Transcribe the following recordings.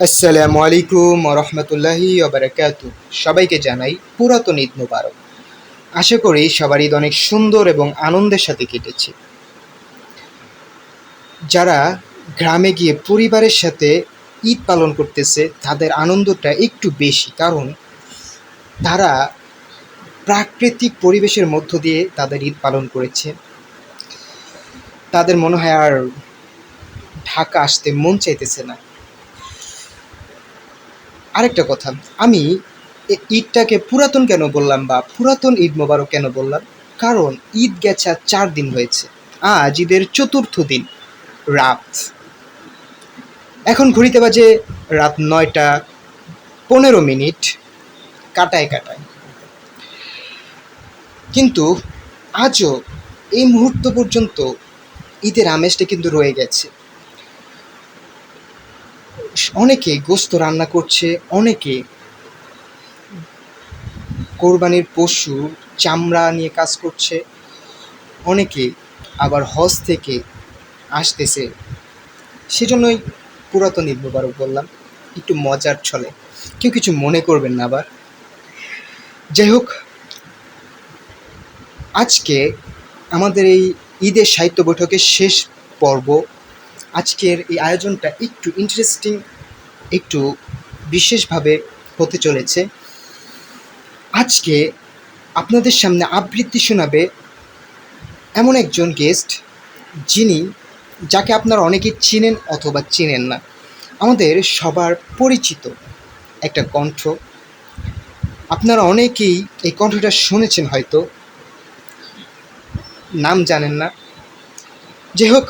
আসসালামু আলাইকুম রহমতুল্লাহি ওবারাকাতু। সবাইকে জানাই পুরাতন ঈদ মোবারক। আশা করি সবার ঈদ অনেক সুন্দর এবং আনন্দের সাথে কেটেছে। যারা গ্রামে গিয়ে পরিবারের সাথে ঈদ পালন করতেছে তাদের আনন্দটা একটু বেশি, কারণ তারা প্রাকৃতিক পরিবেশের মধ্য দিয়ে তাদের ঈদ পালন করেছে। তাদের মনে হয় আর ঢাকা আসতে মন চাইতেছে না। আরেকটা কথা, আমি ঈদটাকে পুরাতন কেন বললাম বা পুরাতন ঈদ মোবারক কেন বললাম, কারণ ঈদ গেছে আর 4 দিন হয়েছে। আজ ঈদের চতুর্থ দিন রাত। এখন ঘড়িতে বাজে রাত 9টা 15 মিনিট, কাটায় কাটায়। কিন্তু আজও এই মুহূর্ত পর্যন্ত ঈদের আমেজটা কিন্তু রয়ে গেছে। অনেকে গোস্ত রান্না করছে, অনেকে কোরবানির পশু চামড়া নিয়ে কাজ করছে, অনেকে আবার হজ থেকে আসতেছে। সেজন্যই পুরাতন ঈদ মোবারক বললাম, একটু মজার ছলে। কেউ কিছু মনে করবেন না আবার। যাই হোক, আজকে আমাদের এই ঈদের সাহিত্য বৈঠকের শেষ পর্ব। আজকের এই আয়োজনটা একটু ইন্টারেস্টিং, একটু বিশেষভাবে হতে চলেছে। আজকে আপনাদের সামনে আবৃত্তি শোনাবে এমন একজন গেস্ট, যাকে আপনারা অনেকেই চিনেন অথবা চিনেন না। আমাদের সবার পরিচিত একটা কণ্ঠ। আপনারা অনেকেই এই কণ্ঠটা শুনেছেন, হয়তো নাম জানেন না। যাই হোক,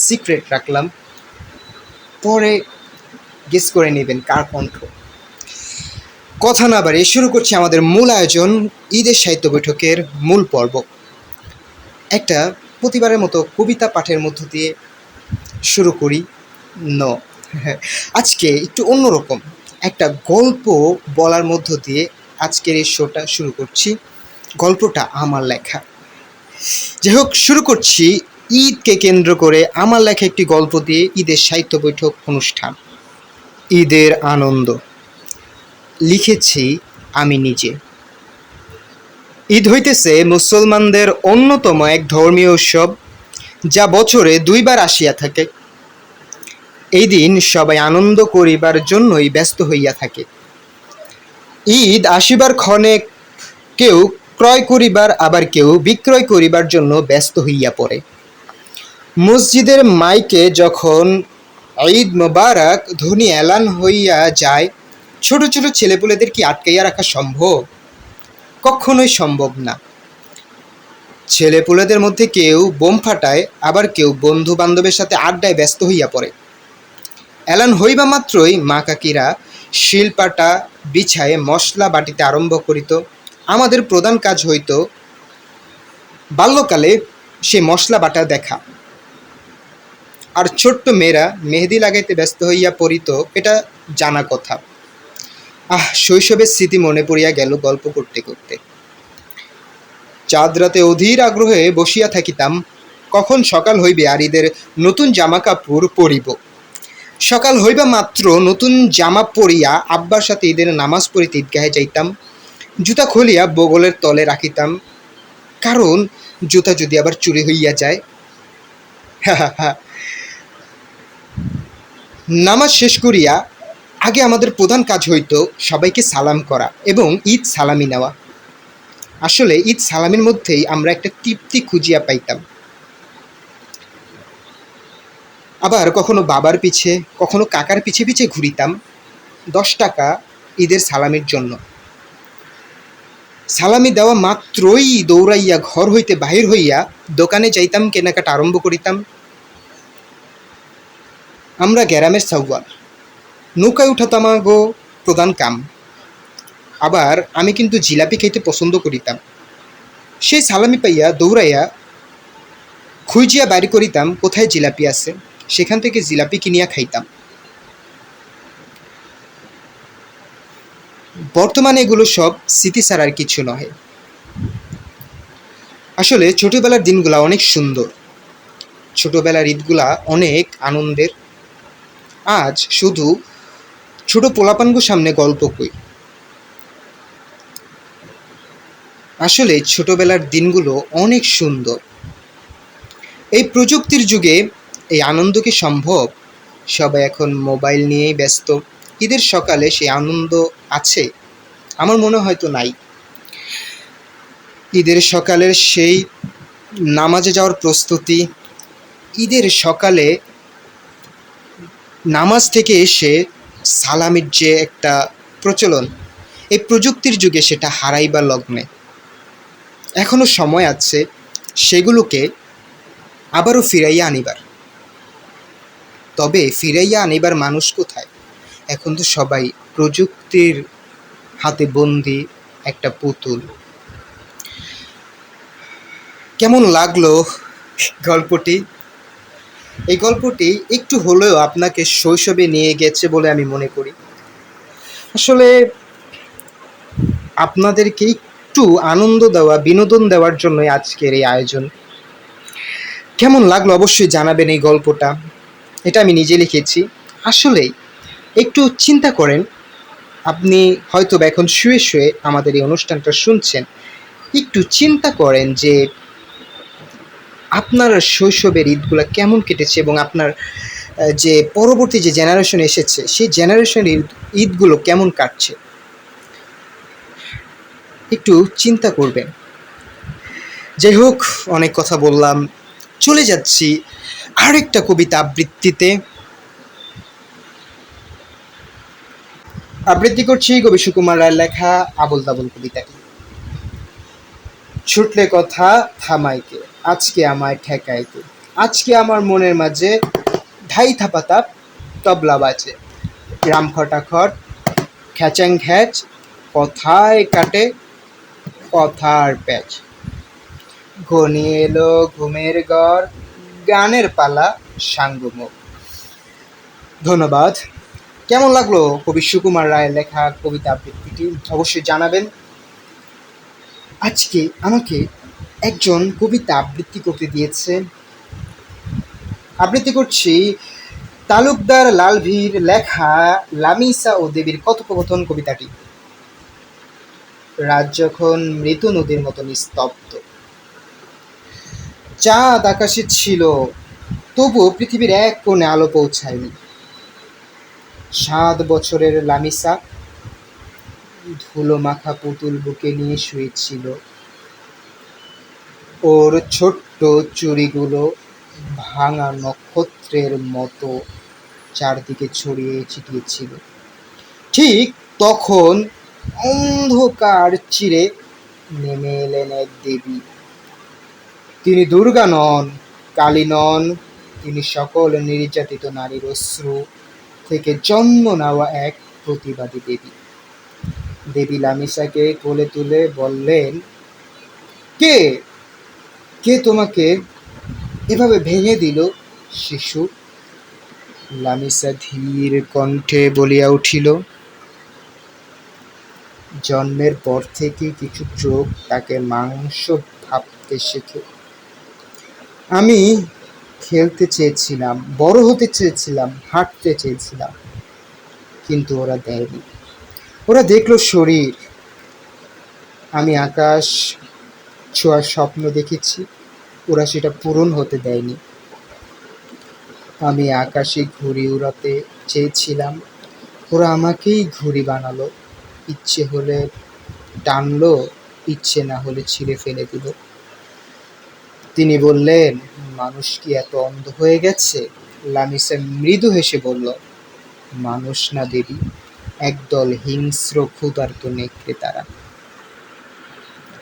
সিক্রেট রাখলাম, পরে গেস করে নেবেন কার কণ্ঠ। কথা না বাড়িয়ে শুরু করছি আমাদের মূল আয়োজন, ঈদের সাহিত্য বৈঠকের মূল পর্ব। একটা প্রতিবারের মতো কবিতা পাঠের মধ্য দিয়ে শুরু করি। আজকে একটু অন্যরকম একটা গল্প বলার মধ্য দিয়ে আজকের এই শোটা শুরু করছি। গল্পটা আমার লেখা। যাই হোক, শুরু করছি ঈদকে কেন্দ্র করে আমার লেখা একটি গল্প দিয়ে ঈদের সাহিত্য বৈঠক অনুষ্ঠান। ঈদের আনন্দ। লিখেছি আমি নিজে। ঈদ হইতেছে মুসলমানদের অন্যতম এক ধর্মীয় উৎসব, যা বছরে 2বার আসিয়া থাকে। এই দিন সবাই আনন্দ করিবার জন্যই ব্যস্ত হইয়া থাকে। ঈদ আসিবার ক্ষণে কেউ ক্রয় করিবার, আবার কেউ বিক্রয় করিবার জন্য ব্যস্ত হইয়া পড়ে। মসজিদের মাইকে যখন ঈদ মোবারক ধ্বনি এলান হইয়া যায়, ছোট ছোট ছেলেপুলেদের কি আটকাইয়া রাখা সম্ভব? কখনোই সম্ভব না। ছেলেপুলেদের মধ্যে কেউ বোম ফাটায়, আবার কেউ বন্ধু বান্ধবের সাথে আড্ডায় ব্যস্ত হইয়া পড়ে। এলান হইবা মাত্রই মা কাকিরা শিলপাটা বিছায়ে মশলা বাটিতে আরম্ভ করিত। আমাদের প্রধান কাজ হইত বাল্যকালে সে মশলা বাটা দেখা। আর ছোট্ট মেয়েরা মেহেদি লাগাইতে ব্যস্ত হইয়া পড়িত, এটা জানা কথা। শৈশবের স্মৃতি মনে পড়িয়া গেল গল্প করতে করতে। চাঁদ রাতে অধীর আগ্রহে বসিয়া থাকিতাম, কখন সকাল হইবে আর ঈদের নতুন জামা কাপড় পরিব। সকাল হইবা মাত্র নতুন জামা পরিয়া আব্বার সাথে ঈদের নামাজ পড়িতে ঈদগাহে যাইতাম। জুতা খুলিয়া বগলের তলে রাখিতাম, কারণ জুতা যদি আবার চুরি হইয়া যায়। নামাজ শেষ করিয়া আগে আমাদের প্রধান কাজ হইত সবাইকে সালাম করা এবং ঈদ সালামি নেওয়া। আসলে ঈদ সালামির মধ্যেই আমরা একটা তৃপ্তি খুঁজিয়া পাইতাম। আবার কখনো বাবার পিছে, কখনো কাকার পিছে পিছে ঘুরিতাম 10 টাকা ঈদের সালামির জন্য। সালামি দেওয়া মাত্রই দৌড়াইয়া ঘর হইতে বাহির হইয়া দোকানে যাইতাম, কেনাকাটা আরম্ভ করিতাম। আমরা গ্রামের সাউয়াল, নৌকায় উঠাতাম আগো প্রধান কাম। আবার আমি কিন্তু জিলাপি খাইতে পছন্দ করিতাম। সেই সালামি পাইয়া দৌড়াইয়া খুঁজিয়া বাড়ি করিতাম কোথায় জিলাপি আছে, সেখান থেকে জিলাপি কিনিয়া খাইতাম। বর্তমানে এগুলো সব স্মৃতি ছাড়া আর কিছু নহে। আসলে ছোটবেলার দিনগুলা অনেক সুন্দর, ছোটবেলার ঈদগুলা অনেক আনন্দের। আজ শুধু ছোট পোলাপানগো সামনে গল্প কই। আসলে ছোটবেলার দিনগুলো অনেক সুন্দর। এই প্রযুক্তির যুগে এই আনন্দ কি সম্ভব? সবাই এখন মোবাইল নিয়েই ব্যস্ত। ঈদের সকালে সেই আনন্দ আছে? আমার মনে হয়তো নাই। ঈদের সকালের সেই নামাজে যাওয়ার প্রস্তুতি, ঈদের সকালে নামাজ থেকে এসে সালামির যে একটা প্রচলন, এই প্রযুক্তির যুগে সেটা হারাইবার লগ্নে। এখনো সময় আছে সেগুলোকে আবারও ফিরাইয়া আনিবার। তবে ফিরাইয়া আনিবার মানুষ কোথায়? এখন তো সবাই প্রযুক্তির হাতে বন্দি একটা পুতুল। কেমন লাগলো গল্পটি? এই গল্পটি একটু হলেও আপনাকে শৈশবে নিয়ে গেছে বলে আমি মনে করি। আসলে আপনাদেরকে একটু আনন্দ দেওয়া, বিনোদন দেওয়ার জন্যই আজকের এই আয়োজন। কেমন লাগলো অবশ্যই জানাবেন এই গল্পটা। এটা আমি নিজে লিখেছি। আসলেই একটু চিন্তা করেন, আপনি হয়তো বা এখন শুয়ে শুয়ে আমাদের এই অনুষ্ঠানটা শুনছেন। একটু চিন্তা করেন যে আপনার শৈশবের ঈদগুলা কেমন কেটেছে এবং আপনার যে পরবর্তী যে জেনারেশন এসেছে সেই জেনারেশনের ঈদগুলো কেমন কাটছে। একটু চিন্তা করবেন। যাই হোক, অনেক কথা বললাম, চলে যাচ্ছি আরেকটা কবিতা আবৃত্তিতে। আবৃত্তি করছি কবি সুকুমার রায়ের লেখা আবোল তাবোল কবিতাটি। ছুটলে কথা থামাইকে, আজকে আমায় ঠেকাইকে, আজকে আমার মনের মাঝে ধাই থাপাতা তবলা বাজে, রাম খটাখট খ্যাচাং খ্যাচ, কথায় কাটে কথার প্যাচ, ঘনিয়ে এলো ঘুমের ঘর, গানের পালা সাঙ্গমুখ। ধন্যবাদ। কেমন লাগলো কবি সুকুমার রায়ের লেখা কবিতা আবৃত্তিটি অবশ্যই জানাবেন। আজকে আমাকে একজন কবিতা আবৃত্তি করতে দিয়েছে। আবৃত্তি করছি তালুকদার লালভীর লেখা লামিসা ও দেবীর কথোপকথন কবিতাটি। রাত যখন মৃত নদীর মতো নিস্তব্ধ, চাঁদ আকাশে ছিল, তবুও পৃথিবীর এক কোণে আলো পৌঁছায়নি। 7 বছরের লামিসা ধুলো মাখা পুতুল বুকে নিয়ে শুয়েছিল। ওর ছোট্ট চুড়িগুলো ভাঙা নক্ষত্রের মতো চারদিকে ছড়িয়ে ছিটিয়েছিল। ঠিক তখন অন্ধকার চিরে নেমে এলেন এক দেবী। তিনি দুর্গা নন, কালী নন, তিনি সকল নির্যাতিত নারীর অশ্রু থেকে জন্ম নেওয়া এক প্রতিবাদী দেবী। দেবী লামিসাকে কোলে তুলে বললেন, কে কে তোমাকে এভাবে ভেঙে দিল শিশু? লামিসা ধীর কণ্ঠে বলিয়া উঠিল, জন্মের পর থেকে কিছু চোখ তাকে মাংস ভাবতে শেখে। আমি খেলতে চেয়েছিলাম, বড় হতে চেয়েছিলাম, হাঁটতে চেয়েছিলাম, কিন্তু ওরা দেয়নি। ওরা দেখলো শরীর। আমি আকাশ ছোঁয়ার স্বপ্ন দেখেছি, ওরা সেটা পূরণ হতে দেয়নি। আমি আকাশে ঘুড়ি উড়াতে চেয়েছিলাম, ওরা আমাকেই ঘুড়ি বানালো। ইচ্ছে হলে টানলো, ইচ্ছে না হলে ছিঁড়ে ফেলে দিল। তিনি বললেন, মানুষ কি এত অন্ধ হয়ে গেছে? লামিসা মৃদু হেসে বলল, মানুষ না দেবী, একদল হিংস্র ক্ষুধার্ত নেকড়ে।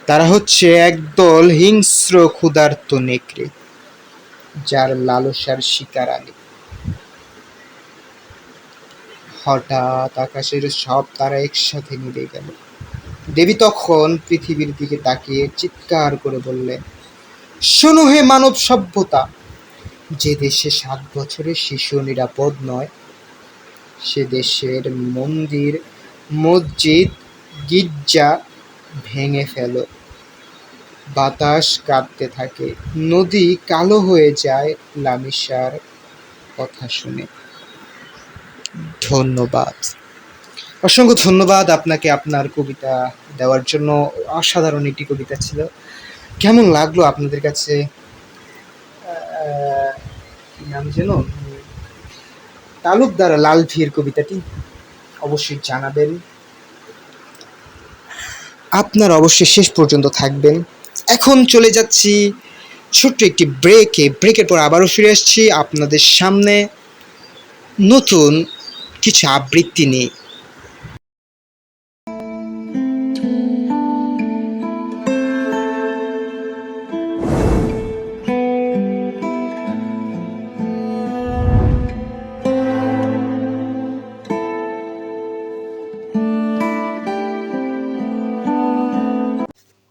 তারা হচ্ছে একদল হিংস্র ক্ষুধার্ত নেকড়ে, যার লালসার শিকার আমি। হঠাৎ আকাশের সব তারা একসাথে নিভে গেল। দেবী তখন পৃথিবীর দিকে তাকিয়ে চিৎকার করে বললেন, শোনো হে মানব সভ্যতা, যে দেশে 7 বছরের শিশু নিরাপদ নয়, সে দেশের মন্দির, মসজিদ, গির্জা ভেঙে ফেলো। বাতাস কাঁপতে থাকে, নদী কালো হয়ে যায় লামিসার কথা শুনে। ধন্যবাদ। অসংখ্য ধন্যবাদ আপনাকে আপনার কবিতা দেওয়ার জন্য। অসাধারণ একটি কবিতা ছিল। কেমন লাগলো আপনাদের কাছে? কি নাম যেন, তালুকদার লাল ভির কবিতাটি অবশ্যই জানাবেন। আপনারা অবশ্যই শেষ পর্যন্ত থাকবেন। এখন চলে যাচ্ছি ছোট্ট একটি ব্রেকে। ব্রেকের পর আবারও ফিরে আসছি আপনাদের সামনে নতুন কিছু আবৃত্তি নিয়ে।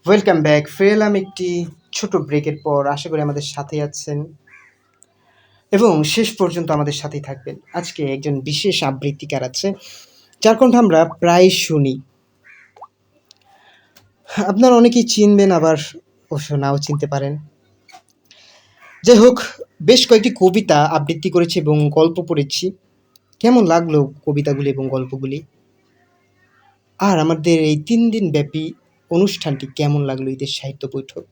Welcome back. ফিরে এলাম একটি ছোট ব্রেকের পর। আশা করি আমাদের সাথে আছেন এবং শেষ পর্যন্ত আমাদের সাথেই থাকবেন। আজকে একজন বিশেষ আবৃত্তিকার আছে যার কণ্ঠ আমরা প্রায় শুনি। আপনারা অনেকেই চিনবেন, আবার অবশ্য নাও চিনতে পারেন। যাই হোক, বেশ কয়েকটি কবিতা আবৃত্তি করেছি এবং গল্প পড়েছি। কেমন লাগলো কবিতাগুলি এবং গল্পগুলি? আর আমাদের এই 3 দিন ব্যাপী অনুষ্ঠানটি কেমন লাগলো, ঈদের সাহিত্য বৈঠক?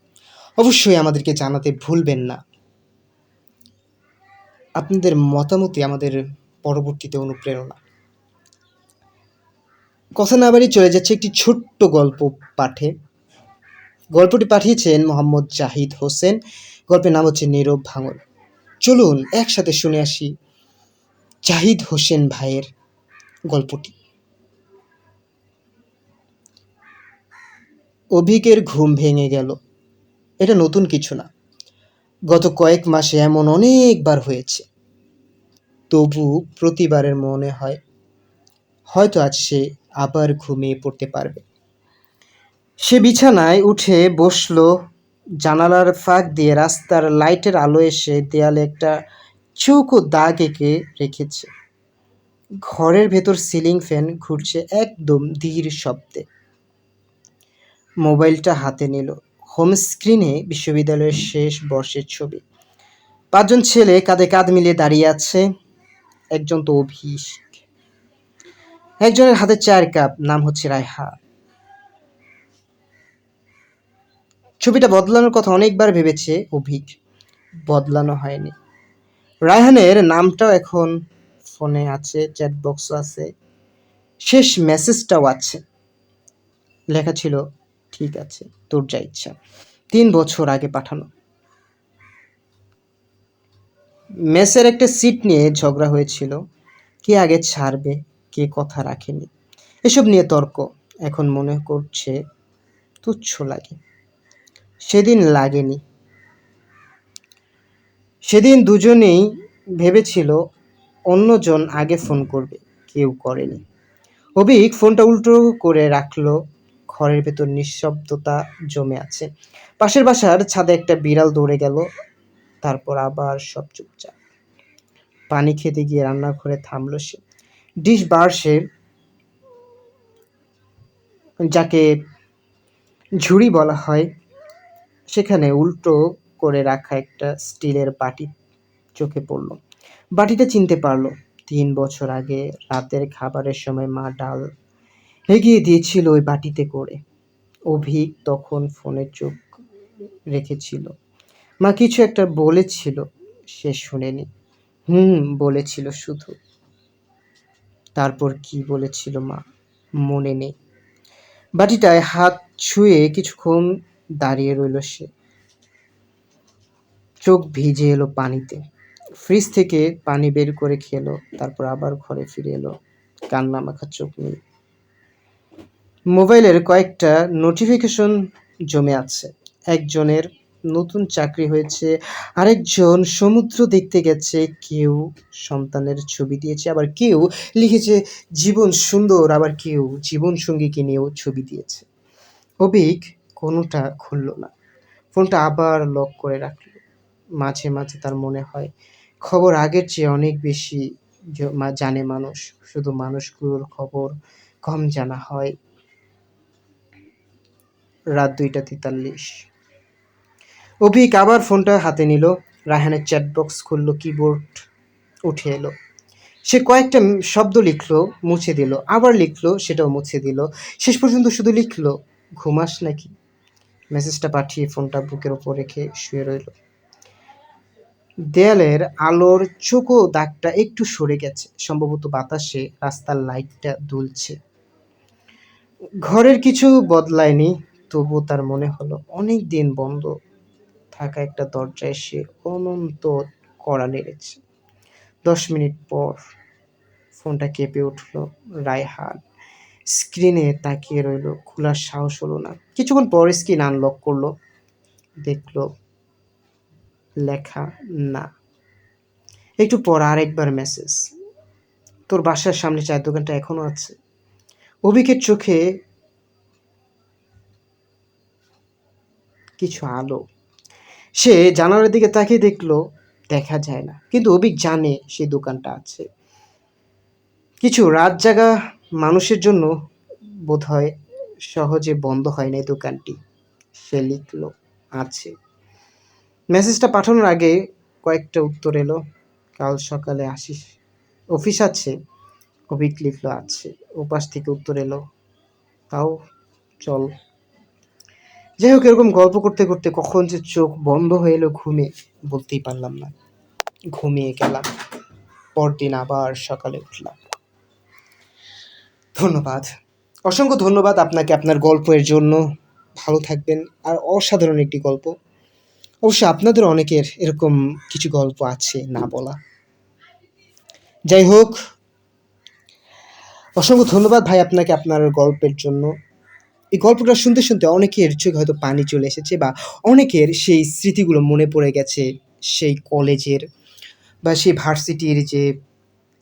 অবশ্যই আমাদেরকে জানাতে ভুলবেন না। আপনাদের মতামতই আমাদের পরবর্তীতে অনুপ্রেরণা। কথা না বাড়িয়ে চলে যাচ্ছে একটি ছোট্ট গল্প পাঠে। গল্পটি পাঠিয়েছেন মোহাম্মদ জাহিদ হোসেন। গল্পের নাম হচ্ছে নীরব ভাঙন। চলুন একসাথে শুনে আসি জাহিদ হোসেন ভাইয়ের গল্পটি। অভিকের ঘুম ভেঙে গেল। এটা নতুন কিছু না, গত কয়েক মাসে এমন অনেকবার হয়েছে। তবু প্রতিবারের মনে হয় হয়তো আজ সে আবার ঘুমিয়ে পড়তে পারবে। সে বিছানায় উঠে বসলো। জানালার ফাঁক দিয়ে রাস্তার লাইটের আলো এসে দেয়ালে একটা চৌকো দাগ এঁকে রেখেছে। ঘরের ভেতর সিলিং ফ্যান ঘুরছে একদম ধীর শব্দে। মোবাইলটা হাতে নিল। হোম স্ক্রিনে বিশ্ববিদ্যালয়ের শেষ বর্ষের ছবি। 5জন ছেলে কাঁধে কাঁধ মিলিয়ে দাঁড়িয়ে আছে। একজন তো অভিষেক। একজনের হাতে চায়ের কাপ, নাম হচ্ছে রায়হা। ছবিটা বদলানোর কথা অনেকবার ভেবেছে অভিক, বদলানো হয়নি। রায়হানের নামটাও এখন ফোনে আছে, চ্যাট বক্সও আছে, শেষ মেসেজটাও আছে। লেখা ছিল, ঠিক আছে, তোর যা ইচ্ছা। 3 বছর আগে পাঠানো। মেসের একটা সিট নিয়ে ঝগড়া হয়েছিল, কে আগে ছাড়বে, কে কথা রাখেনি, এসব নিয়ে তর্ক। এখন মনে করছে তুচ্ছ লাগে। সেদিন লাগেনি। সেদিন দুজনেই ভেবেছিল অন্যজন আগে ফোন করবে, কেউ করেনি। অভিক ফোনটা উল্টো করে রাখলো। ঘরের ভেতর নিঃশব্দতা জমে আছে। পাশের বাসার ছাদে একটা বিড়াল দৌড়ে গেল। তারপর আবার সব চুপচাপ। পানি খেতে গিয়ে রান্নাঘরে থামলো সে। ডিশ বার্সে, যাকে ঝুড়ি বলা হয়, সেখানে উল্টো করে রাখা একটা স্টিলের বাটি চোখে পড়ল। বাটিটা চিনতে পারলো। 3 বছর আগে রাতের খাবারের সময় মা ডাল এগিয়ে দিয়েছিল ওই বাটিতে করে। অভিক তখন ফোনে চোখ রেখেছিল। মা কিছু একটা বলেছিল, সে শুনেনি। বলেছিল শুধু। তারপর কি বলেছিল মা মনে নেই। বাটিটায় হাত ছুঁয়ে কিছুক্ষণ দাঁড়িয়ে রইল সে। চোখ ভিজে এলো পানিতে। ফ্রিজ থেকে পানি বের করে খেলো। তারপর আবার ঘরে ফিরে এলো, কান্না মাখা চোখ নিয়ে। মোবাইলের কয়েকটা নোটিফিকেশন জমে আছে। একজনের নতুন চাকরি হয়েছে, আরেকজন সমুদ্র দেখতে গেছে, কেউ সন্তানের ছবি দিয়েছে, আবার কেউ লিখেছে জীবন সুন্দর, আবার কেউ জীবন সঙ্গীকে নিয়েও ছবি দিয়েছে। অভিক কোনোটা খুলল না। ফোনটা আবার লক করে রাখল। মাঝে মাঝে তার মনে হয় খবর আগের চেয়ে অনেক বেশি জানে মানুষ, শুধু মানুষগুলোর খবর কম জানা হয়। রাত 2টা 43। অভিক আবার ফোনটা হাতে নিল। রায়হানের চ্যাট বক্স খুলল, কিবোর্ড উঠে এলো। সে কয়েকটা শব্দ লিখলো, মুছে দিল, আবার লিখলো, সেটাও মুছে দিল। শেষ পর্যন্ত শুধু লিখলো, ঘুমাস নাকি? মেসেজটা পাঠিয়ে ফোনটা বুকের ওপর রেখে শুয়ে রইল। দেয়ালের আলোর চোখো দাগটা একটু সরে গেছে, সম্ভবত বাতাসে রাস্তার লাইটটা দুলছে। ঘরের কিছু বদলায়নি, তবুও তার মনে হলো অনেক দিন বন্ধ থাকা একটা দরজায় সে অনন্ত কড়া নেড়েছে। 10 মিনিট পর ফোনটা কেঁপে উঠল। রায়হান স্ক্রিনে তাকিয়ে রইল, খোলার সাহস হলো না। কিছুক্ষণ পর স্ক্রিন আনলক করলো, দেখলো লেখা না। একটু পর আরেকবার মেসেজ, তোর বাসার সামনে চায়ের দোকানটা এখনো আছে? অভিকের চোখে কিছু আলো। সে জানালার দিকে তাকিয়ে দেখলো দেখা যায় না, কিন্তু অভিক জানে সেই দোকানটা আছে। কিছু রাত জাগা মানুষের জন্য বোধহয় সহজে বন্ধ হয় না এই দোকানটি। সে লিখলো আছে। মেসেজটা পাঠানোর আগে কয়েকটা উত্তর এলো। কাল সকালে আসিস, অফিস আছে? অভিক লিখলো আছে। ওপাশ থেকে উত্তর এলো, তাও চল। যাই হোক, এরকম গল্প করতে করতে কখন যে চোখ বন্ধ হয়ে এলো ঘুমে, বলতেই পারলাম না। ঘুমিয়ে গেলাম। পরদিন আবার সকালে উঠলাম। ধন্যবাদ, অসংখ্য ধন্যবাদ আপনাকে আপনার গল্পের জন্য। ভালো থাকবেন। আর অসাধারণ একটি গল্প। অবশ্য আপনাদের অনেকের এরকম কিছু গল্প আছে না বলা। যাই হোক, অসংখ্য ধন্যবাদ ভাই আপনাকে আপনার গল্পের জন্য। এই গল্পটা শুনতে শুনতে অনেকের চোখে হয়তো পানি চলে এসেছে, বা অনেকের সেই স্মৃতিগুলো মনে পড়ে গেছে, সেই কলেজের বা সেই ভার্সিটির যে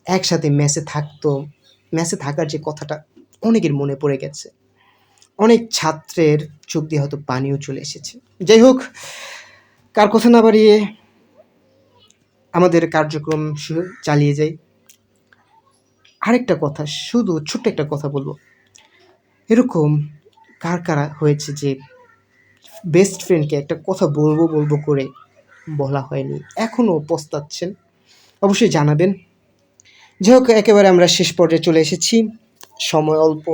একসাথে মেসে থাকতো, মেসে থাকার যে কথাটা অনেকের মনে পড়ে গেছে। অনেক ছাত্রের চোখ দিয়ে হয়তো পানিও চলে এসেছে। যাই হোক, কার কথা না বাড়িয়ে আমাদের কার্যক্রম চালিয়ে যাই। আরেকটা কথা, শুধু ছোট্ট একটা কথা বলবো। এরকম কার কারা হয়েছে যে বেস্ট ফ্রেন্ডকে একটা কথা বলবো বলবো করে বলা হয়নি, এখনও পস্তাচ্ছেন? অবশ্যই জানাবেন। যাই হোক, একেবারে আমরা শেষ পর্যায়ে চলে এসেছি। সময় অল্প,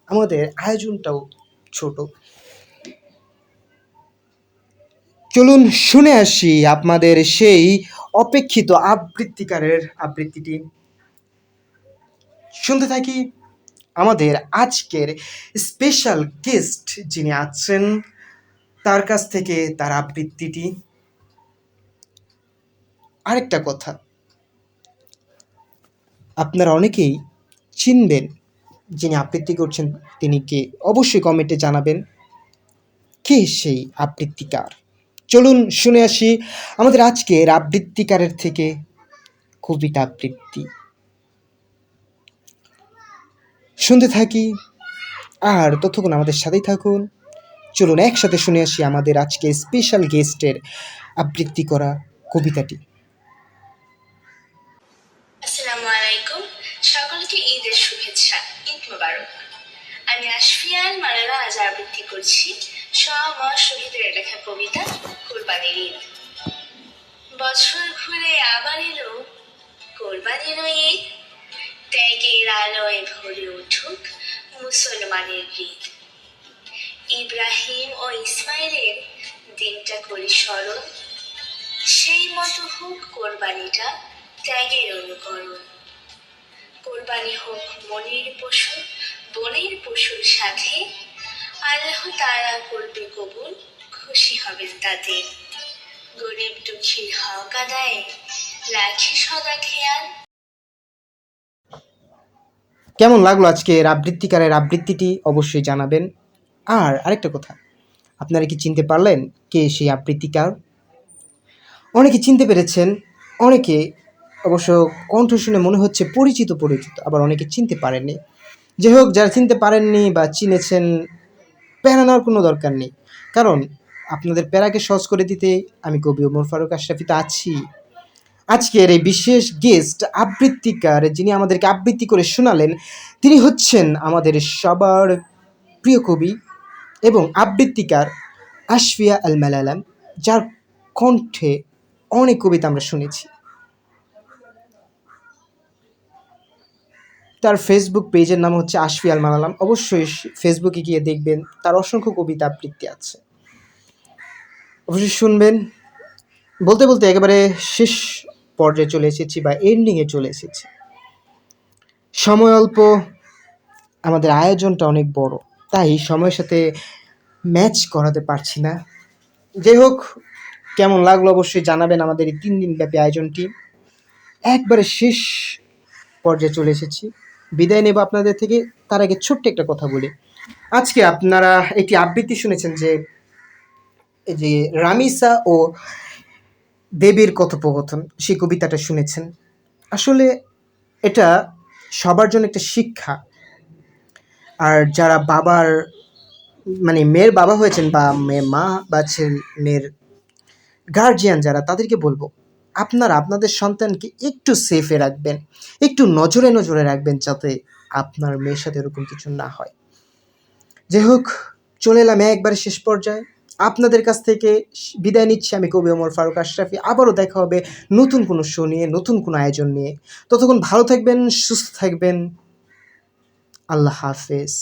আমাদের আয়োজনটাও ছোট। চলুন শুনে আসি আপনাদের সেই অপেক্ষিত আবৃত্তিকারের আবৃত্তিটি। শুনতে থাকি আমাদের আজকের স্পেশাল গেস্ট যিনি আছেন তার কাছ থেকে তার আবৃত্তিটি। আরেকটা কথা, আপনারা অনেকেই চিনবেন যিনি আবৃত্তি করছেন তিনি কে, অবশ্যই কমেন্টে জানাবেন কে সেই আবৃত্তিকার। চলুন শুনে আসি আমাদের আজকের আবৃত্তিকারের থেকে কবিতা আবৃত্তি। শুনতে থাকি আর ততক্ষণ আমাদের সাথেই থাকুন। চলুন একসাথে শুনে আসি আমাদের আজকে স্পেশাল গেস্টের আবৃত্তি করা কবিতাটি। আসসালামু আলাইকুম, সকলকে ঈদের শুভেচ্ছা, ঈদ মোবারক। আমি আশফিয়ান মালালা আজ আবৃত্তি করছি সব শহীদের লেখা কবিতা কোরবানির ঈদ। বছর ঘুরে আবার এলো কোরবানির ঈদ, ত্যাগের আলোয় ভরে উঠুক মুসলমানের হৃদ। ইব্রাহিম ও ইসমাইলের দিনটা করি স্মরণ, সেই মতো হোক কোরবানিটা ত্যাগের অনুকরণ। কোরবানি হোক মনের পশু, বনের পশুর সাথে, আল্লাহ তাআলা করবে কবুল, খুশি হবেন তাতে। গরিব দুঃখীর হক আদায়ে রাখি সদা খেয়াল। কেমন লাগলো আজকের আবৃত্তিকারের আবৃত্তিটি অবশ্যই জানাবেন। আর আরেকটা কথা, আপনারা কি চিনতে পারলেন কে সেই আবৃত্তিকার? অনেকে চিনতে পেরেছেন, অনেকে অবশ্য কণ্ঠ শুনে মনে হচ্ছে পরিচিত পরিচিত, আবার অনেকে চিনতে পারেননি। যাই হোক, যারা চিনতে পারেননি বা চিনেছেন, প্যারা নেওয়ার কোনো দরকার নেই, কারণ আপনাদের প্যারাকে সহজ করে দিতে আমি কবি ওমর ফারুক আশরাফি তো আছি। আজকের এই বিশেষ গেস্ট আবৃত্তিকার যিনি আমাদেরকে আবৃত্তি করে শোনালেন, তিনি হচ্ছেন আমাদের সবার প্রিয় কবি এবং আবৃত্তিকার আশফিয়া আল মালালাম, যার কণ্ঠে অনেক কবিতা আমরা শুনেছি। তার ফেসবুক পেজের নাম হচ্ছে আশফি আল মালালাম। অবশ্যই ফেসবুকে গিয়ে দেখবেন, তার অসংখ্য কবিতা আবৃত্তি আছে, অবশ্যই শুনবেন। বলতে বলতে একেবারে শেষ পর্যায়ে চলে এসেছি বা এন্ডিংয়ে চলে এসেছি। সময় অল্প, আমাদের আয়োজনটা অনেক বড়, তাই সময়ের সাথে ম্যাচ করাতে পারছি না। যাই হোক, কেমন লাগলো অবশ্যই জানাবেন আমাদের এই 3 দিন ব্যাপী আয়োজনটি। একবারে শেষ পর্যায়ে চলে এসেছি, বিদায় নেব আপনাদের থেকে। তার আগে ছোট্ট একটা কথা বলি। আজকে আপনারা একটি আবৃত্তি শুনেছেন, যে এই যে রামিসা ও দেবীর কথোপকথন, সেই কবিতাটা শুনেছেন। আসলে এটা সবার জন্য একটা শিক্ষা। আর যারা বাবার মানে মেয়ের বাবা হয়েছেন, বা মেয়ের মা বা মেয়ের গার্জিয়ান যারা, তাদেরকে বলবো, আপনারা আপনাদের সন্তানকে একটু সেফে রাখবেন, একটু নজরে নজরে রাখবেন, যাতে আপনার মেয়ের সাথে এরকম কিছু না হয়। যাই হোক, চলে এলাম একবারে শেষ পর্যায়ে। আপনাদের কাছ থেকে বিদায় নিচ্ছি আমি, কবি ওমর ফারুক আশরাফি। আবারও দেখা হবে নতুন কোনো শো নিয়ে, নতুন কোনো আয়োজন নিয়ে। ততক্ষণ ভালো থাকবেন, সুস্থ থাকবেন। আল্লাহ হাফেজ।